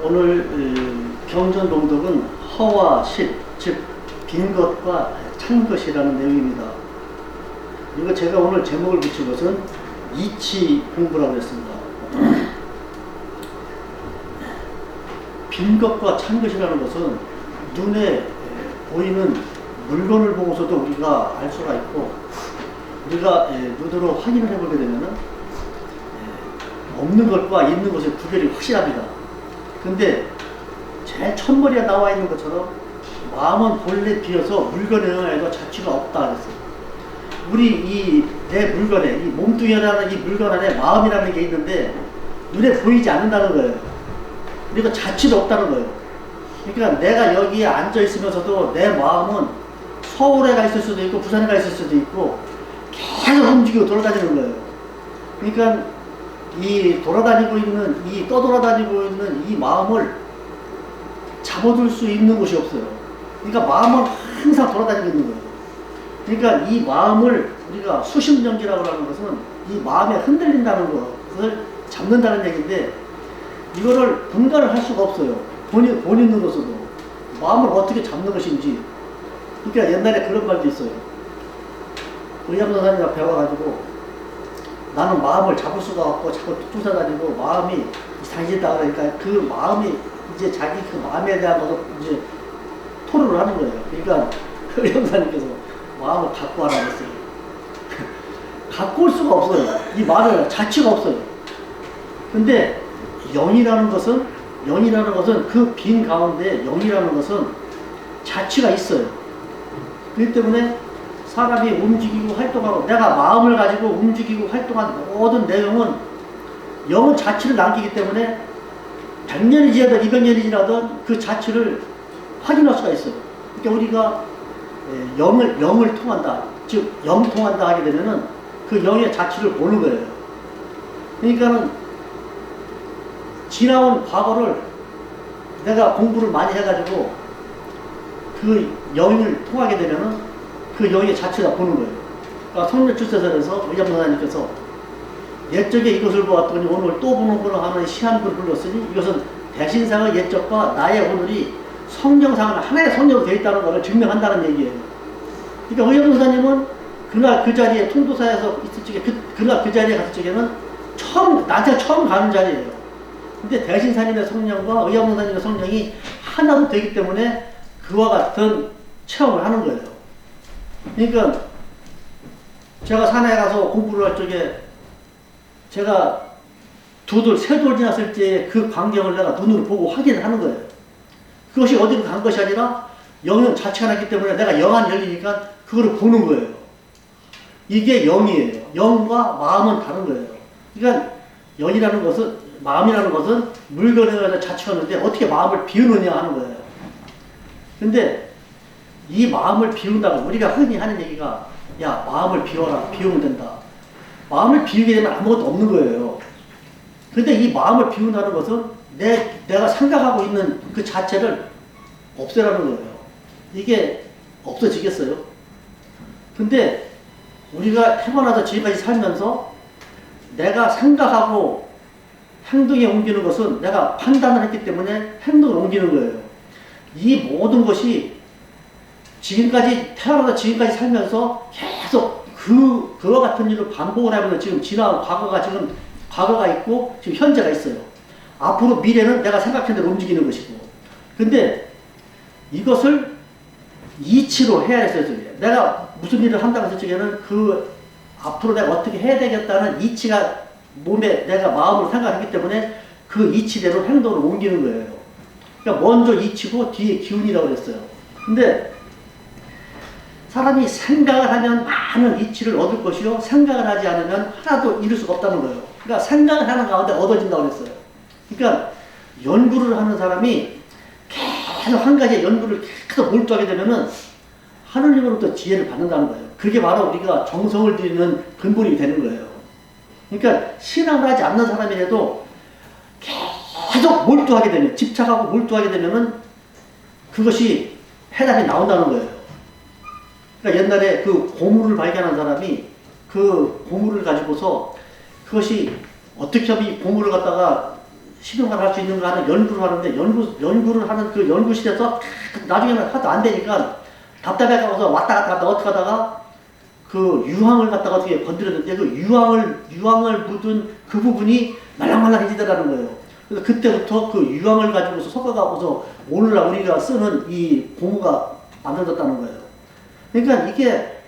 오늘 경전 봉독은 허와 실, 즉 빈 것과 찬 것이라는 내용입니다. 이거 제가 오늘 제목을 붙인 것은 이치 공부라고 했습니다. 빈 것과 찬 것이라는 것은 눈에 보이는 물건을 보고서도 우리가 알 수가 있고, 우리가 눈으로 확인을 해보게 되면은 없는 것과 있는 것의 구별이 확실합니다. 근데 제일 첫머리에 나와 있는 것처럼 마음은 본래 비어서 물건에 의해서 자취가 없다 그랬어요. 우리 내 물건에, 이 몸뚱이라는 이 물건 안에 마음이라는 게 있는데 눈에 보이지 않는다는 거예요. 그리고 자취도 없다는 거예요. 그러니까 내가 여기에 앉아 있으면서도 내 마음은 서울에 가 있을 수도 있고 부산에 가 있을 수도 있고 계속 움직이고 돌아다니는 거예요. 그러니까 이 돌아다니고 있는, 이 떠돌아다니고 있는 이 마음을 잡아둘 수 있는 곳이 없어요. 그러니까 마음은 항상 돌아다니고 있는 거예요. 그러니까 이 마음을 우리가 수심정지라고 하는 것은 이 마음에 흔들린다는 것을 잡는다는 얘기인데, 이거를 분간을 할 수가 없어요. 본인으로서도 마음을 어떻게 잡는 것인지. 그러니까 옛날에 그런 말도 있어요. 의암선생님과 배워가지고 나는 마음을 잡을 수가 없고 자꾸 쫓아다니고 마음이 이상해진다 그러니까 그 마음이 이제 자기 그 마음에 대한 것을 이제 토론을 하는 거예요. 그러니까 의암선생님께서 마음을 갖고 하라 그랬어요. 갖고 올 수가 없어요. 이 말을 자취가 없어요. 근데 영이라는 것은 그 빈 가운데 영이라는 것은 자취가 있어요. 그렇기 때문에 사람이 움직이고 활동하고 내가 마음을 가지고 움직이고 활동한 모든 내용은 영은 자취를 남기기 때문에 100년이 지나든 200년이 지나든 그 자취를 확인할 수가 있어요. 그러니까 우리가 영을 통한다, 즉 영통한다 하게 되면은 그 영의 자취를 보는 거예요. 그러니까는 지나온 과거를 내가 공부를 많이 해가지고 그 영을 통하게 되면은 그 영의 자체가 보는 거예요. 그러니까 성령출세설에서 의암선생님께서 옛적에 이것을 보았더니 오늘 또 보는구나 하는 시한글을 불렀으니 이것은 대신상의 옛적과 나의 오늘이 성령상은 하나의 성령으로 되어 있다는 것을 증명한다는 얘기예요. 그러니까 의암선생님은 그날 그 자리에 통도사에서 있을 적에 그날 그 자리에 갔을 적에는 나한테 처음 가는 자리예요. 근데 대신사님의 성령과 의암선생님의 성령이 하나도 되기 때문에 그와 같은 체험을 하는 거예요. 그러니까 제가 산에 가서 공부를 할 적에 제가 세 돌 지났을 때 그 광경을 내가 눈으로 보고 확인을 하는 거예요. 그것이 어디로 간 것이 아니라 영은 자체가 났기 때문에 내가 영안이 열리니까 그거를 보는 거예요. 이게 영이에요. 영과 마음은 다른 거예요. 그러니까 영이라는 것은, 마음이라는 것은 물건에 의해서 자취하는데 어떻게 마음을 비우느냐 하는 거예요. 근데 이 마음을 비운다고 우리가 흔히 하는 얘기가, 야 마음을 비워라, 비우면 된다. 마음을 비우게 되면 아무것도 없는 거예요. 근데 이 마음을 비운다는 것은 내가 생각하고 있는 그 자체를 없애라는 거예요. 이게 없어지겠어요? 근데 우리가 태어나서 지금까지 살면서 내가 생각하고 행동에 옮기는 것은 내가 판단을 했기 때문에 행동을 옮기는 거예요. 이 모든 것이 태어나서 지금까지 살면서 계속 그와 같은 일을 반복을 하면서 지금 지나온 과거가 있고 지금 현재가 있어요. 앞으로 미래는 내가 생각한 대로 움직이는 것이고. 근데 이것을 이치로 해야 했어요. 내가 무슨 일을 한다고 했을 적에는 그 앞으로 내가 어떻게 해야 되겠다는 이치가 몸에 내가 마음으로 생각했기 때문에 그 이치대로 행동을 옮기는 거예요. 그러니까 먼저 이치고 뒤에 기운이라고 그랬어요. 근데 사람이 생각을 하면 많은 이치를 얻을 것이요, 생각을 하지 않으면 하나도 이룰 수가 없다는 거예요. 그러니까 생각을 하는 가운데 얻어진다고 그랬어요. 그러니까 연구를 하는 사람이 계속 한 가지의 연구를 계속 몰두하게 되면은 하느님으로부터 지혜를 받는다는 거예요. 그게 바로 우리가 정성을 들이는 근본이 되는 거예요. 그러니까 신앙을 하지 않는 사람이라도 계속 몰두하게 되면, 집착하고 몰두하게 되면은 그것이 해답이 나온다는 거예요. 그러니까 옛날에 그 고물을 발견한 사람이 그 고물을 가지고서 그것이 어떻게 하면 이 고물을 갖다가 실용화를 할 수 있는 거 하는 연구를 하는데 연구를 하는 그 연구실에서 나중에는 하도 안 되니까 답답해가서 왔다 갔다 어떻게 하다가 그 유황을 갖다가 어떻게 건드렸는데 그 유황을 묻은 그 부분이 말랑말랑해지더라는 거예요. 그래서 그때부터 그 유황을 가지고서 섞어가고서 오늘날 우리가 쓰는 이 고무가 만들어졌다는 거예요. 그러니까 이게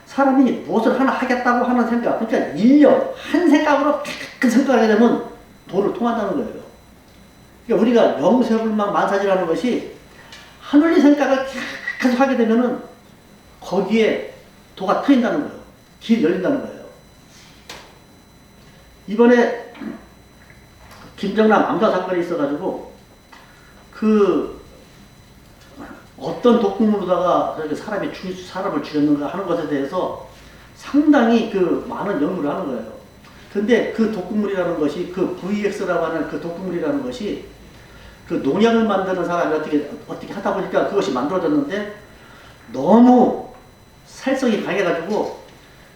사람이 무엇을 하나 하겠다고 하는 생각, 그러니까 일념, 한 생각으로 큰 생각하게 되면 도를 통한다는 거예요. 그러니까 우리가 영세불망 만사지라는 것이 하늘의 생각을 계속 하게 되면은 거기에 도가 트인다는 거예요. 길이 열린다는 거예요. 이번에 김정남 암사 사건이 있어가지고 그 어떤 독극물로다가 사람을 죽였는가 하는 것에 대해서 상당히 그 많은 연구를 하는 거예요. 근데 그 독극물이라는 것이 그 VX라고 하는 그 독극물이라는 것이 그 농약을 만드는 사람이 어떻게 하다 보니까 그것이 만들어졌는데 너무 살성이 강해가지고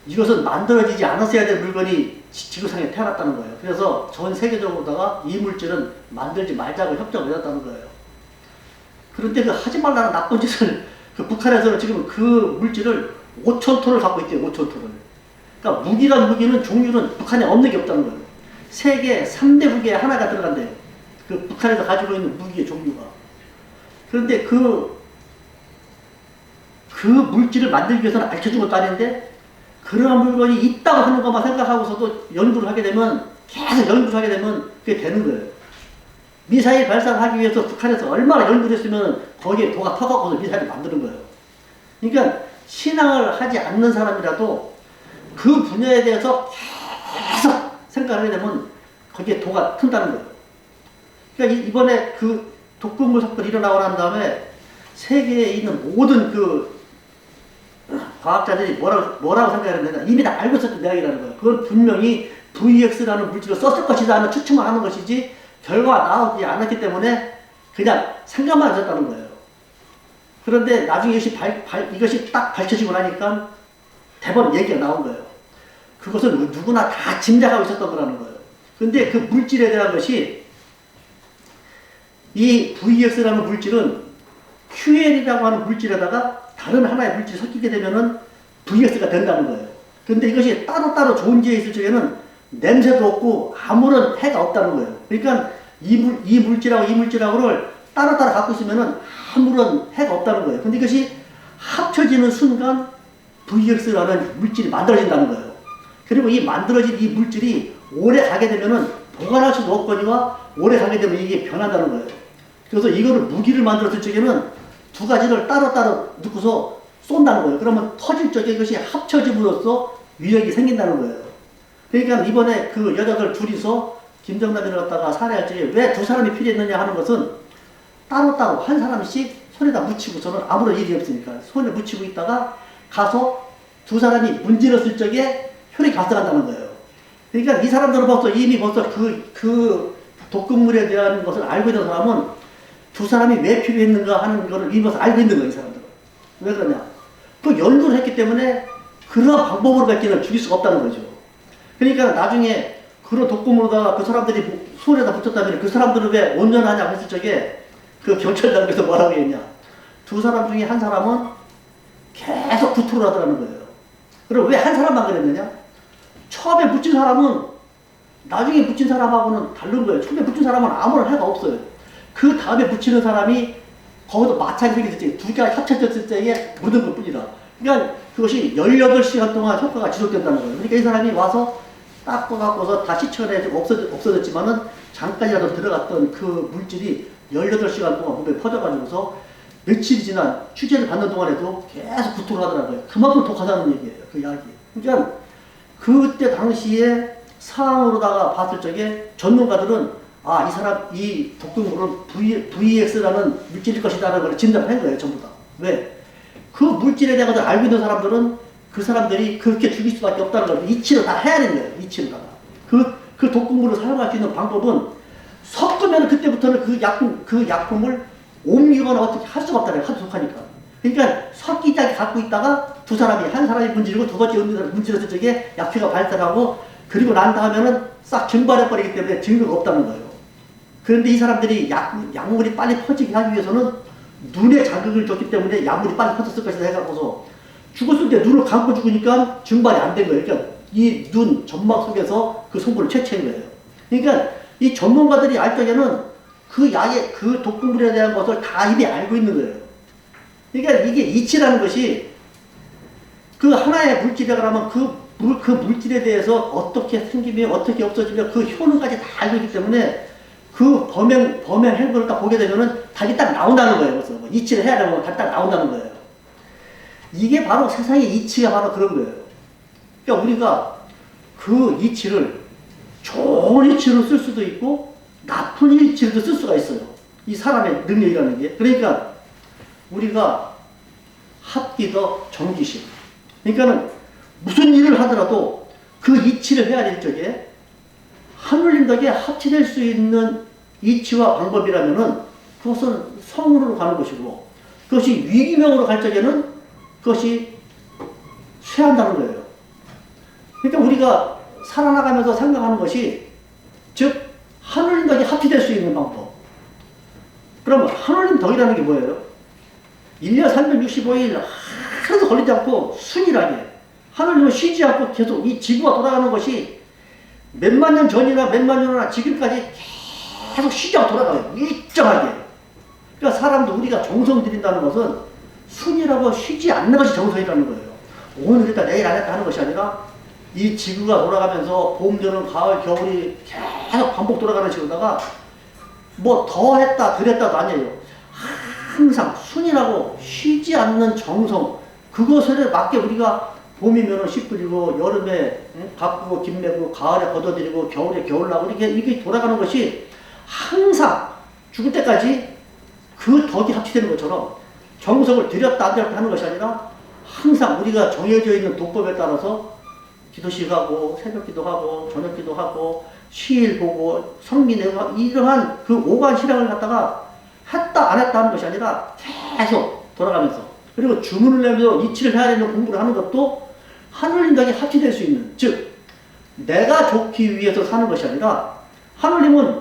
이것은 만들어지지 않았어야 될 물건이 지구상에 태어났다는 거예요. 그래서 전 세계적으로다가 이 물질은 만들지 말자고 협정을 해놨다는 거예요. 그런데 그 하지 말라는 나쁜 짓을 그 북한에서는 지금 그 물질을 5,000톤을 갖고 있대요. 5,000톤을. 그러니까 무기는 종류는 북한에 없는 게 없다는 거예요. 세계 3대 무기에 하나가 들어간대요. 그 북한에서 가지고 있는 무기의 종류가. 그런데 그 물질을 만들기 위해서는 알려준 것도 아닌데 그러한 물건이 있다고 하는 것만 생각하고서도 연구를 하게 되면 계속 연구를 하게 되면 그게 되는 거예요. 미사일 발사를 하기 위해서 북한에서 얼마나 연구를 했으면 거기에 도가 터갖고서 미사일을 만드는 거예요. 그러니까 신앙을 하지 않는 사람이라도 그 분야에 대해서 계속 생각을 하게 되면 거기에 도가 튼다는 거예요. 그러니까 이번에 그 독극물 사건이 일어나고 난 다음에 세계에 있는 모든 그 과학자들이 뭐라고 생각했느냐, 이미 다 알고 있었던 이야기라는 거예요. 그건 분명히 VX라는 물질을 썼을 것이다 하는 추측만 하는 것이지 결과가 나오지 않았기 때문에 그냥 생각만 하셨다는 거예요. 그런데 나중에 이것이 딱 밝혀지고 나니까 대번 얘기가 나온 거예요. 그것은 누구나 다 짐작하고 있었던 거라는 거예요. 근데 그 물질에 대한 것이 이 VX라는 물질은 QL이라고 하는 물질에다가 다른 하나의 물질이 섞이게 되면은 VX가 된다는 거예요. 근데 이것이 따로따로 존재해 있을 적에는 냄새도 없고 아무런 해가 없다는 거예요. 그러니까 이 물질하고 이 물질하고를 따로따로 갖고 있으면은 아무런 해가 없다는 거예요. 근데 이것이 합쳐지는 순간 VX라는 물질이 만들어진다는 거예요. 그리고 이 만들어진 이 물질이 오래 가게 되면은 보관할 수도 없거니와 오래 가게 되면 이게 변한다는 거예요. 그래서 이거를 무기를 만들었을 적에는 두 가지를 따로따로 넣고서 쏜다는 거예요. 그러면 터질 적에 이것이 합쳐짐으로써 위력이 생긴다는 거예요. 그러니까 이번에 그 여자들 둘이서 김정남이를 갖다가 살해할 적에 왜 두 사람이 필요했느냐 하는 것은 따로따로 한 사람씩 손에다 묻히고서는 아무런 일이 없으니까 손에 묻히고 있다가 가서 두 사람이 문질렀을 적에 혈이 가스간다는 거예요. 그러니까 이 사람들은 이미 벌써 그 독극물에 대한 것을 알고 있는 사람은 두 사람이 왜 필요했는가 하는 것을 이미 벌써 알고 있는 거예요, 이 사람들은. 왜 그러냐? 그 연구를 했기 때문에 그런 방법으로 밖에는 죽일 수가 없다는 거죠. 그러니까 나중에 그런 독극물로다가 그 사람들이 손에다 붙였다면 그 사람들은 왜 온전하냐고 했을 적에 그 경찰관께서 뭐라고 했냐? 두 사람 중에 한 사람은 계속 구토를 하더라는 거예요. 그럼 왜 한 사람만 그랬느냐? 처음에 붙인 사람은 나중에 붙인 사람하고는 다른 거예요. 처음에 붙인 사람은 아무런 해가 없어요. 그 다음에 붙이는 사람이 거기도 마찰이 생겼을 때, 두 개가 합쳐졌을 때에 묻은 것 뿐이다. 그러니까 그것이 18시간 동안 효과가 지속된다는 거예요. 그러니까 이 사람이 와서 닦아갖고서 다 씻어내고 없어졌지만은 잠깐이라도 들어갔던 그 물질이 18시간 동안 몸에 퍼져가지고서 며칠이 지난 취재를 받는 동안에도 계속 구토를 하더라고요. 그만큼 독하다는 얘기예요. 그 약이. 그러니까 그때 당시에 상황으로다가 봤을 적에 전문가들은 이 독극물은 VX라는 물질일 것이다라는 걸 진단을 한 거예요, 전부 다. 왜? 그 물질에 대해서 알고 있는 사람들은 그 사람들이 그렇게 죽일 수밖에 없다는 걸 이치로 다 해야 되는 거예요, 이치로다가. 그 독극물을 사용할 수 있는 방법은 섞으면 그때부터는 그 약품을 옮기거나 어떻게 할 수가 없다는 거예요, 하도 독하니까. 그러니까 섞이자기 갖고 있다가 두 사람이, 한 사람이 문지르고 두 번째 문지렀을 적에 약효가 발달하고 그리고 난 다음에는 싹 증발해버리기 때문에 증거가 없다는 거예요. 그런데 이 사람들이 약물이 빨리 퍼지게 하기 위해서는 눈에 자극을 줬기 때문에 약물이 빨리 퍼졌을 것이다 해갖고서 죽었을 때 눈을 감고 죽으니까 증발이 안 된 거예요. 그러니까 이 눈 점막 속에서 그 성분을 채취한 거예요. 그러니까 이 전문가들이 알 적에는 그 약의 그 독극물에 대한 것을 다 이미 알고 있는 거예요. 그러니까 이게 이치라는 것이 그 하나의 물질이라면 그 물질에 대해서 어떻게 생기며 어떻게 없어지며 그 효능까지 다 알고 있기 때문에 그 범행 행동을 딱 보게 되면은 답이 딱 나온다는 거예요. 그래서 뭐 이치를 해야 되면 답이 딱 나온다는 거예요. 이게 바로 세상의 이치가 바로 그런 거예요. 그러니까 우리가 그 이치를 좋은 이치로 쓸 수도 있고 나쁜 이치로도 쓸 수가 있어요. 이 사람의 능력이라는 게. 그러니까 우리가 합기도 정기심. 그러니까는 무슨 일을 하더라도 그 이치를 해야 될 적에 하늘님 덕에 합치될 수 있는 이치와 방법이라면은 그것은 성으로 가는 것이고 그것이 위기명으로 갈 적에는 그것이 쇠한다는 거예요. 그러니까 우리가 살아나가면서 생각하는 것이 즉 하늘님 덕에 합치될 수 있는 방법. 그러면 하늘님 덕이라는 게 뭐예요? 1년 365일 하나도 걸리지 않고 순일하게 하늘님은 쉬지 않고 계속 이 지구가 돌아가는 것이 몇만 년 전이나 몇만 년이나 지금까지 계속 쉬지 않고 돌아가요. 일정하게. 그러니까 사람도 우리가 정성 들인다는 것은 순이라고 쉬지 않는 것이 정성이라는 거예요. 오늘 했다 내일 안 했다 하는 것이 아니라 이 지구가 돌아가면서 봄, 여름, 가을, 겨울이 계속 반복 돌아가는 지구다가 뭐 더 했다 덜 했다도 아니에요. 항상 순이라고 쉬지 않는 정성 그것을 맞게 우리가 봄이면 씨 뿌리고 여름에 가꾸고 김 메고 가을에 걷어들이고 겨울에 겨울 나고 이렇게 돌아가는 것이 항상 죽을 때까지 그 덕이 합치되는 것처럼 정성을 들였다 안 들였다 하는 것이 아니라 항상 우리가 정해져 있는 도법에 따라서 기도식 하고 새벽 기도하고 저녁 기도하고 시일 보고 성민회고 이러한 그 오간 실행을 갖다가 했다 안 했다 하는 것이 아니라 계속 돌아가면서 그리고 주문을 내면서 이치를 해야 되는 공부를 하는 것도 하늘님 덕에 합치될 수 있는 즉 내가 좋기 위해서 사는 것이 아니라 하늘님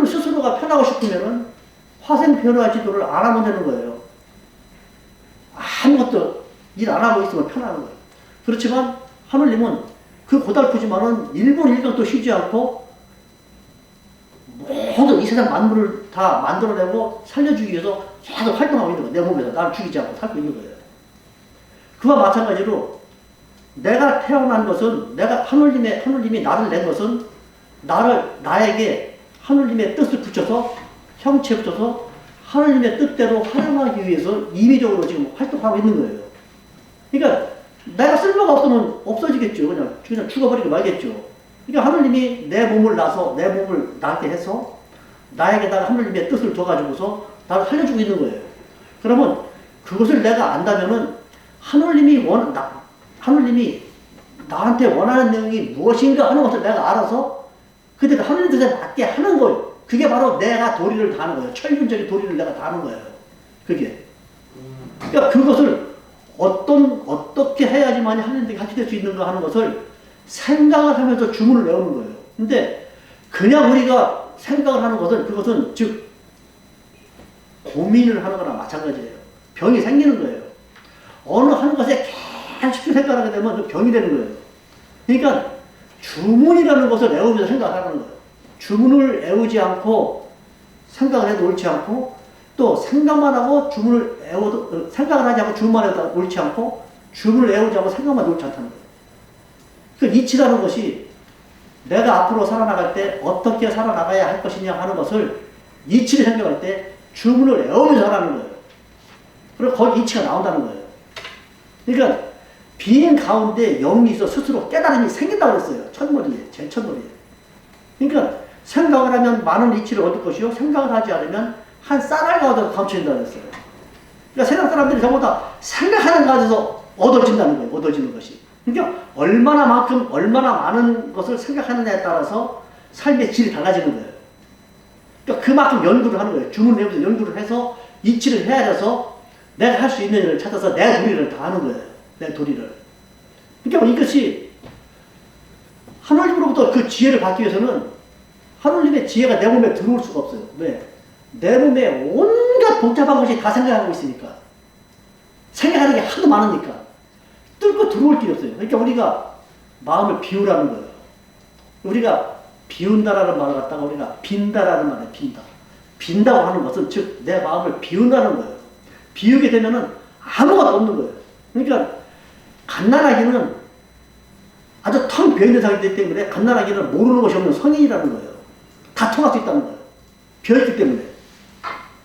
스스로가 편하고 싶으면은 화생 변화 지도를 안 하면 되는 거예요. 아무것도 일 안 하고 있으면 편한 거예요. 그렇지만 하늘님은 그 고달프지만은 1분 1秒도 쉬지 않고 모든 이 세상 만물을 다 만들어내고 살려주기 위해서 계속 활동하고 있는 거예요. 내 몸에서 나를 죽이지 않고 살고 있는 거예요. 그와 마찬가지로 내가 태어난 것은 내가 하늘님이 나를 낸 것은 나에게 하늘님의 뜻을 붙여서 형체에 붙여서 하늘님의 뜻대로 활용하기 위해서 임의적으로 지금 활동하고 있는 거예요. 그러니까 내가 쓸모가 없으면 없어지겠죠. 그냥 죽어버리고 말겠죠. 그러니까 하늘님이 내 몸을 나한테 해서 나에게다가 하늘님의 뜻을 줘가지고서 나를 살려주고 있는 거예요. 그러면 그것을 내가 안다면은 하늘님이 나한테 원하는 내용이 무엇인가 하는 것을 내가 알아서 그때 하늘님 뜻에 맞게 하는 거예요. 그게 바로 내가 도리를 다하는 거예요. 철분적인 도리를 내가 다하는 거예요. 그게. 그러니까 그것을 어떻게 해야지만 하늘님께 같이 될 수 있는가 하는 것을 생각을 하면서 주문을 외우는 거예요. 근데 그냥 우리가 생각을 하는 것은 그것은 즉 고민을 하는 거나 마찬가지예요. 병이 생기는 거예요. 어느 한 것에 계속 생각하게 되면 그 병이 되는 거예요. 그러니까 주문이라는 것을 외우면서 생각을 하는 거예요. 주문을 외우지 않고 생각을 해도 옳지 않고 또 생각만 하고 생각을 하지 않고 주문만 해도 옳지 않고 주문을 외우지 않고 생각만 옳지 않다는 거예요. 그 이치라는 것이 내가 앞으로 살아나갈 때 어떻게 살아나가야 할 것이냐 하는 것을 이치를 생각할 때 주문을 외우면서 하라는 거예요. 그리고 거기 이치가 나온다는 거예요. 그러니까 비행 가운데 영이 있어 스스로 깨달음이 생긴다고 그랬어요. 첫머리에, 제일 첫머리에. 그러니까 생각을 하면 많은 이치를 얻을 것이요. 생각을 하지 않으면 한 쌀알가도 감춰진다고 그랬어요. 그러니까 세상 사람들이 전부 다 생각하는 가지서 얻어진다는 거예요. 얻어지는 것이. 그러니까 얼마나 많은 것을 생각하느냐에 따라서 삶의 질이 달라지는 거예요. 그러니까 그만큼 연구를 하는 거예요. 주문 내부에서 연구를 해서 이치를 해야 돼서 내가 할 수 있는 일을 찾아서 내 도리를 다 하는 거예요. 내 도리를. 그러니까 이것이 하나님으로부터 그 지혜를 받기 위해서는 하느님의 지혜가 내 몸에 들어올 수가 없어요. 왜? 내 몸에 온갖 복잡한 것이 다 생각하고 있으니까. 생각하는 게 하도 많으니까. 뚫고 들어올 길이 없어요. 그러니까 우리가 마음을 비우라는 거예요. 우리가 비운다라는 말을 갖다가 우리가 빈다라는 말을 빈다. 빈다고 하는 것은 즉 내 마음을 비운다는 거예요. 비우게 되면은 아무것도 없는 거예요. 그러니까 갓난아기는 아주 텅 비어있는 상태이기 때문에 갓난아기는 모르는 것이 없는 성인이라는 거예요. 다 통할 수 있다는 거예요. 비어있기 때문에.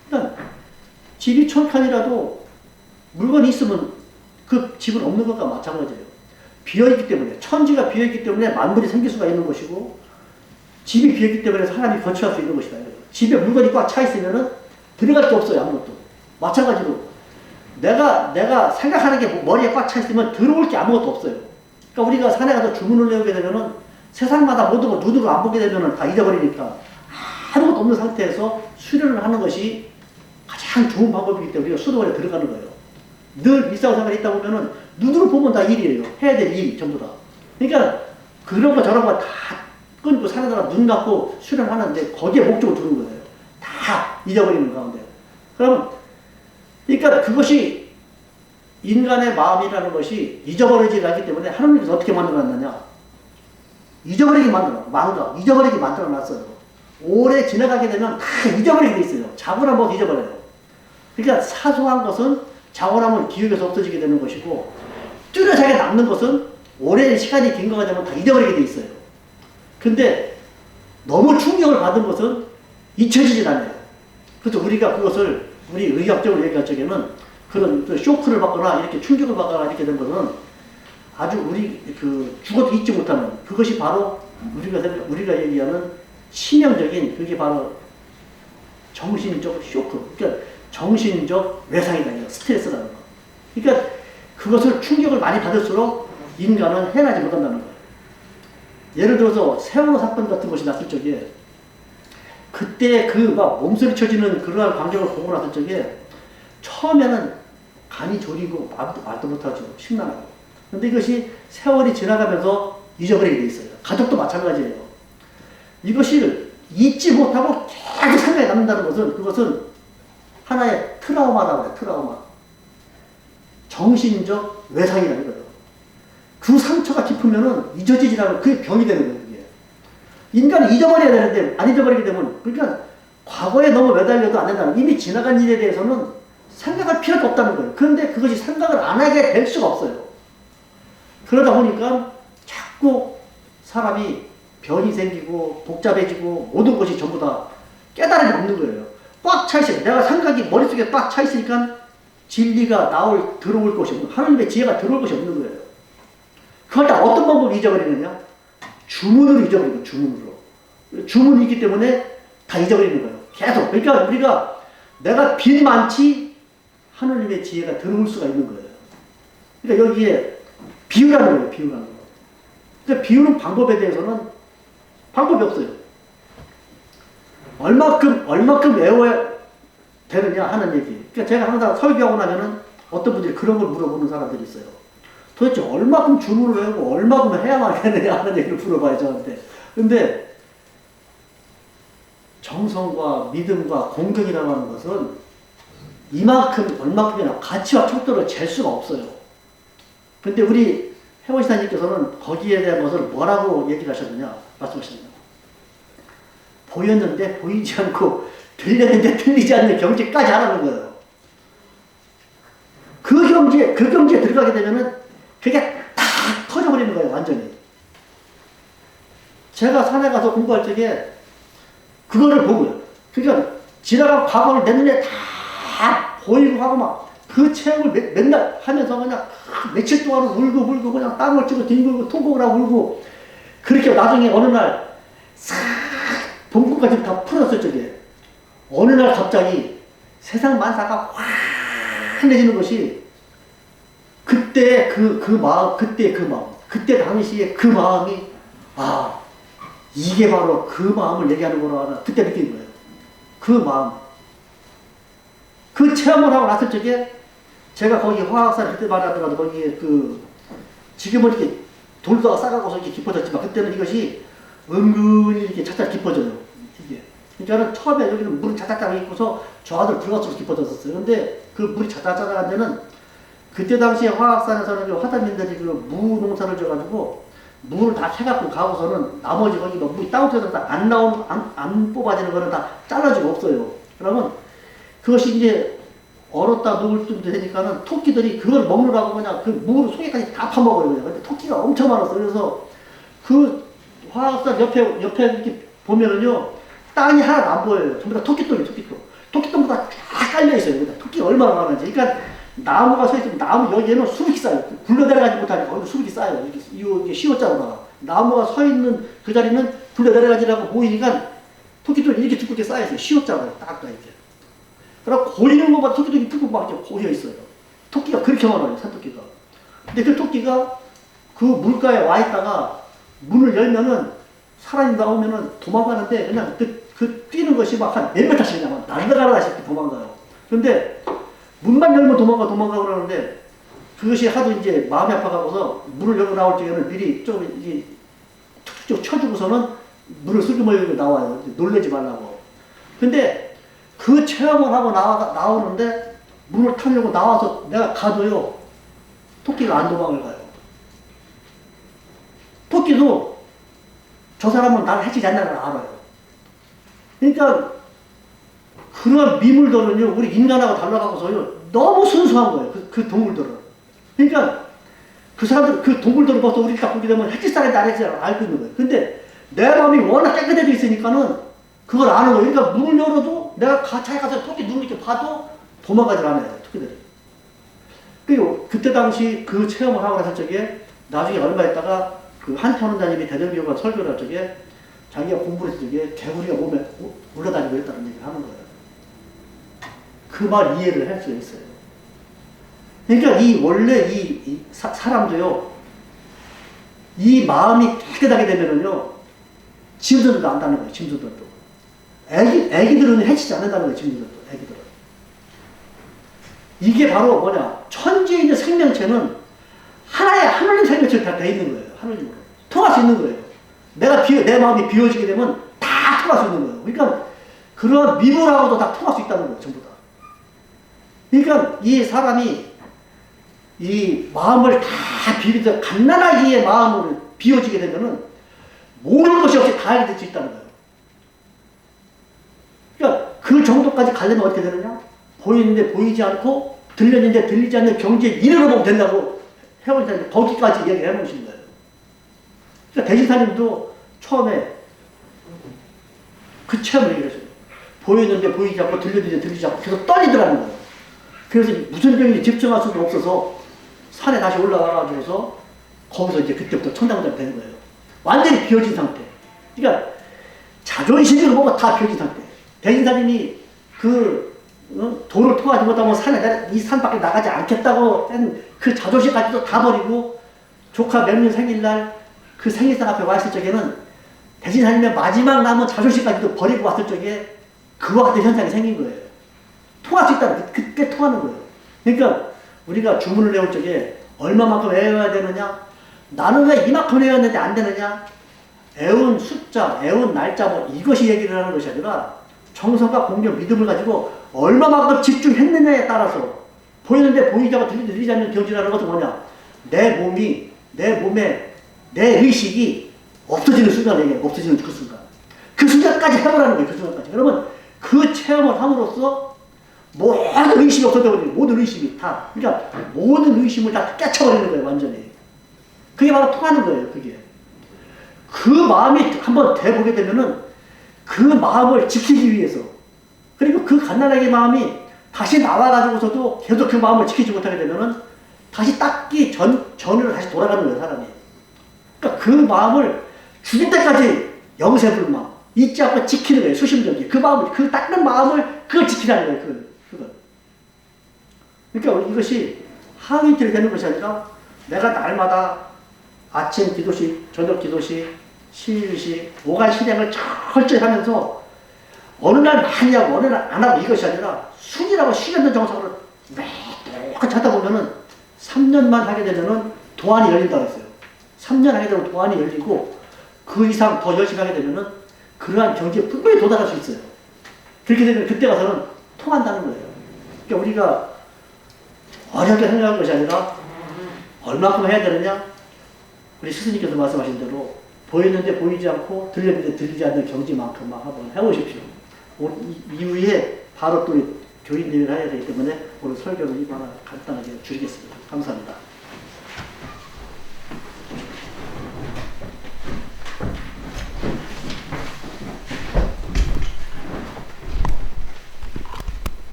그러니까 집이 촌칸이라도 물건이 있으면 그 집은 없는 것과 마찬가지예요. 비어있기 때문에, 천지가 비어있기 때문에 만물이 생길 수가 있는 것이고, 집이 비어있기 때문에 사람이 거처할 수 있는 것이다. 집에 물건이 꽉 차 있으면은 들어갈 게 없어요, 아무것도. 마찬가지로 내가 생각하는 게 머리에 꽉 차 있으면 들어올 게 아무것도 없어요. 그러니까 우리가 산에 가서 주문을 내오게 되면은 세상마다 모든 거 눈으로 안 보게 되면은 다 잊어버리니까 아무것도 없는 상태에서 수련을 하는 것이 가장 좋은 방법이기 때문에 우리가 수도원에 들어가는 거예요. 늘 일상생활에 있다 보면은 눈으로 보면 다 일이에요. 해야 될 일 전부 다. 그러니까 그런 거 저런 거 다 끊고 산에다가 눈 감고 수련하는데 거기에 목적을 두는 거예요. 다 잊어버리는 가운데. 그러니까 그것이 인간의 마음이라는 것이 잊어버리지 않기 때문에 하나님께서 어떻게 만들어놨느냐. 잊어버리게 잊어버리게 만들어놨어요. 오래 지나가게 되면 다 잊어버리게 돼 있어요. 자고난 못 잊어버려요. 그러니까 사소한 것은 자고나면 기억에서 없어지게 되는 것이고 뚜렷하게 남는 것은 오랜 시간이 긴 거가 되면 다 잊어버리게 돼 있어요. 근데 너무 충격을 받은 것은 잊혀지질 않아요. 그래서 우리가 그것을 우리 의학적으로 얘기할 적에는 그런 쇼크를 받거나 이렇게 충격을 받거나 이렇게 된 것은 아주 우리 죽어도 잊지 못하는 그것이 바로 우리가 얘기하는 치명적인 그게 바로 정신적 쇼크, 그러니까 정신적 외상이다, 스트레스라는 거. 그러니까 그것을 충격을 많이 받을수록 인간은 해나지 못한다는 거예요. 예를 들어서 세월호 사건 같은 것이 났을 적에 그때 막 몸소리 쳐지는 그러한 광경을 보고 났을 적에 처음에는 간이 졸이고 말도 못하죠. 심란하고. 근데 이것이 세월이 지나가면서 잊어버리게 돼 있어요. 가족도 마찬가지예요. 이것을 잊지 못하고 계속 생각에 남는다는 것은 그것은 하나의 트라우마라고 해요. 트라우마. 정신적 외상이라는 거예요. 그 상처가 깊으면은 잊어지지 않으면 그게 병이 되는 거예요. 그게. 인간은 잊어버려야 되는데 안 잊어버리게 되면 그러니까 과거에 너무 매달려도 안 된다는 이미 지나간 일에 대해서는 생각할 필요가 없다는 거예요. 그런데 그것이 생각을 안 하게 될 수가 없어요. 그러다 보니까 자꾸 사람이 병이 생기고 복잡해지고 모든 것이 전부 다 깨달음이 없는 거예요. 꽉 차 있어요. 내가 생각이 머릿속에 꽉 차 있으니까 진리가 들어올 것이 없는, 하나님의 지혜가 들어올 것이 없는 거예요. 그걸 다 어떤 방법으로 잊어버리느냐? 주문으로 잊어버리고, 주문으로. 주문이 있기 때문에 다 잊어버리는 거예요. 계속. 그러니까 우리가 내가 빚 많지 하나님의 지혜가 들어올 수가 있는 거예요. 그러니까 여기에 비유라는 거예요. 비유라는 거. 그러니까 비유는 방법에 대해서는 방법이 없어요. 얼마큼 외워야 되느냐 하는 얘기. 그러니까 제가 항상 설교하고 나면은 어떤 분들이 그런 걸 물어보는 사람들이 있어요. 도대체 얼마큼 주문을 외우고 얼마큼 해야만 되느냐 하는 얘기를 물어봐요, 저한테. 근데 정성과 믿음과 공경이라고 하는 것은 이만큼 얼마큼이나 가치와 척도를 잴 수가 없어요. 근데 우리 해원시사님께서는 거기에 대한 것을 뭐라고 얘기를 하셨느냐 말씀하셨느냐. 보였는데 보이지 않고 들렸는데 들리지 않는 경지까지 하라는 거예요. 그 경지에 들어가게 되면은 그게 다 터져버리는 거예요, 완전히. 제가 산에 가서 공부할 적에 그거를 보고요. 그러니까 지나간 과거를 내 눈에 다 보이고 하고 막 그 체험을 맨날 하면서 그냥 며칠 동안 울고 그냥 땀을 찌고 뒹굴고 통곡을 하고 울고 그렇게 나중에 어느 날 싹 본국까지 다 풀었을 적에 어느 날 갑자기 세상 만사가 환해지는 것이 그때 그 마음, 그때 당시에 그 마음이 이게 바로 그 마음을 얘기하는구나 그때 느낀 거예요. 그 마음. 그 체험을 하고 났을 적에 제가 거기 화학산에 그때 말하더라도 거기에 지금은 이렇게 돌다가 싸가고서 이렇게 깊어졌지만 그때는 이것이 은근히 이렇게 차차 깊어져요. 그러니까는 처음에 여기는 물이 자작자작 있고서 저 안으로 들어갈수록 깊어졌었어요. 근데 그 물이 자작자작한 데는 그때 당시에 화학산에서는 화단민들이 그 무 농사를 져가지고 무를 다 캐갖고 가고서는 나머지 거기 물이 다운돼서 안 뽑아지는 거는 다 잘라지고 없어요. 그러면 그것이 이제 얼었다 녹을 쯤 되니까는 토끼들이 그걸 먹느라고 그냥 그 무 속에까지 다 파먹어요. 근데 토끼가 엄청 많았어요. 그래서 그 화학산 옆에 이렇게 보면은요, 땅이 하나도 안 보여요. 전부 다 토끼똥이에요, 토끼똥. 토끼똥보다 쫙 깔려있어요. 토끼가 얼마나 많은지. 그러니까 나무가 서 있으면 얘는 수북이 쌓여요. 굴러내려가지 못하니까 거기 수북이 쌓여요. 이게 시옷자로다가. 나무가 서 있는 그 자리는 굴러내려가지라고 보이니까 토끼똥이 이렇게 두껍게 쌓여있어요. 시옷자로 딱 이렇게. 그러고 고이는 것보다 토끼똥이 푹푹 막 고여있어요. 토끼가 그렇게 많아요, 산토끼가. 근데 그 토끼가 그 물가에 와 있다가 문을 열면은 사람이 나오면은 도망가는데 그냥 그 뛰는 것이 막 한 몇 미터씩 그냥 날아가라시피 도망가요. 그런데 문만 열면 도망가 그러는데 그것이 하도 이제 마음이 아파가고서 문을 열고 나올 적에는 미리 좀 이제 툭툭 쳐주고서는 문을 슬그머니 열고 나와요. 놀래지 말라고. 근데 그 체험을 하고 나오는데 문을 타려고 나와서 내가 가도요, 토끼가 안 도망을 가요. 토끼도 저 사람은 나를 해치지 않는다는 걸 알아요. 그러니까 그런 미물들은요, 우리 인간하고 달라가고서요, 너무 순수한 거예요. 그 동물들은. 그러니까 그 사람들, 그 동물들을 봐서 우리가 딱 보게 되면 해치사람인지 안 해치사람인지 알고 있는 거예요. 근데 내 마음이 워낙 깨끗해져 있으니까는 그걸 아는 거예요. 그러니까 문을 열어도 내가 차에 가서 토끼 눈을 이렇게 봐도 도망가질 않아요, 토끼들이. 그리고 그때 당시 그 체험을 하고 나서 적에 나중에 얼마 있다가 그 한태원 원장님이 대전교가 설교를 할 적에 자기가 공부를 했을 적에 개구리가 몸에 물러다니고 있다는 얘기를 하는 거예요. 그 말 이해를 할 수 있어요. 그러니까 원래 사람도요, 이 마음이 깨끗하게 되면은요, 짐승들도 안다는 거예요, 짐승들도. 애기들은 해치지 않는다는 거예요, 짐승들도, 애기들은. 이게 바로 뭐냐, 천지에 있는 생명체는 하나의 하늘님 생명체로 다 돼 있는 거예요, 하늘님으로. 통할 수 있는 거예요. 내 마음이 비워지게 되면 다 통할 수 있는 거예요. 그러니까 그런 미물하고도 다 통할 수 있다는 거예요, 전부 다. 그러니까 이 사람이 이 마음을 다 비워서 갓난아기의 마음을 비워지게 되면은 모르는 것이 없이 다 알게 될 수 있다는 거예요. 그러니까 그 정도까지 가려면 어떻게 되느냐? 보이는데 보이지 않고 들리는데 들리지 않는 경지에 이르러 보면 된다고 해원사님 거기까지 이야기를 해놓으신 거예요. 그러니까 대신사님도 처음에 그 체험을 얘기했어요. 보이는데 보이지 않고 들리는데 들리지 않고 계속 떨리더라는 거예요. 그래서 무슨 병인지 집중할 수도 없어서 산에 다시 올라가가지고서 거기서 이제 그때부터 천당자가 되는 거예요. 완전히 비워진 상태. 그러니까 자존심으로 보고 다 비워진 상태. 대신사님이 도를 통하지 못하면 이 산 밖에 나가지 않겠다고 한 그 자존심까지도 다 버리고 조카 몇 년 생일날 그 생일상 앞에 와 있을 적에는 대신사님의 마지막 남은 자존심까지도 버리고 왔을 적에 그와 같은 현상이 생긴 거예요. 통할 수 있다는, 그때 통하는 거예요. 그러니까 우리가 주문을 외울 적에 얼마만큼 외워야 되느냐? 나는 왜 이만큼 외웠는데 안 되느냐? 애운 숫자, 애운 날짜 뭐 이것이 얘기를 하는 것이 아니라 정성과 공경, 믿음을 가지고 얼마만큼 집중했느냐에 따라서 보이는데 보이지 않고 들리지 않는 경지라는 것은 뭐냐? 내 몸에 내 의식이 없어지는 순간을 얘기해요. 없어지는 그 순간. 그 순간까지 해보라는 거예요. 그 순간까지. 그러면 그 체험을 함으로써 모든 의심이 없어져버리는 모든 의심이 다. 그러니까 모든 의심을 다 깨쳐버리는 거예요. 완전히. 그게 바로 통하는 거예요. 그게. 그 마음이 한번 돼보게 되면은 그 마음을 지키기 위해서 그리고 그 갓난아기 마음이 다시 나와가지고서도 계속 그 마음을 지키지 못하게 되면은 다시 닦기 전으로 다시 돌아가는 거예요. 사람이. 그러니까 그 마음을 죽일 때까지 영세불망 잊지 않고 지키는 거예요. 수심적이. 그 마음을, 그 닦는 마음을 그걸 지키라는 거예요. 그걸. 그러니까 이것이 하루 이틀 되는 것이 아니라 내가 날마다 아침 기도식, 저녁 기도식, 시일식, 오간 실행을 철저히 하면서 어느 날 많이 하고 어느 날 안 하고 이것이 아니라 순이라고 실현된 정성을 매일 똑같이 하다 보면은 3년만 하게 되면은 도안이 열린다고 했어요. 3년 하게 되면 도안이 열리고 그 이상 더 열심히 하게 되면은 그러한 경지에 분명히 도달할 수 있어요. 그렇게 되면 그때 가서는 통한다는 거예요. 그러니까 우리가 어렵게 생각하는 것이 아니라 얼마큼 해야 되느냐? 우리 스승님께서 말씀하신 대로 보이는데 보이지 않고 들리는데 들리지 않는 경지만큼만 한번 해보십시오. 이후에 바로 또 교인 대회를 해야 되기 때문에 오늘 설교를 이거 하나 간단하게 줄이겠습니다. 감사합니다.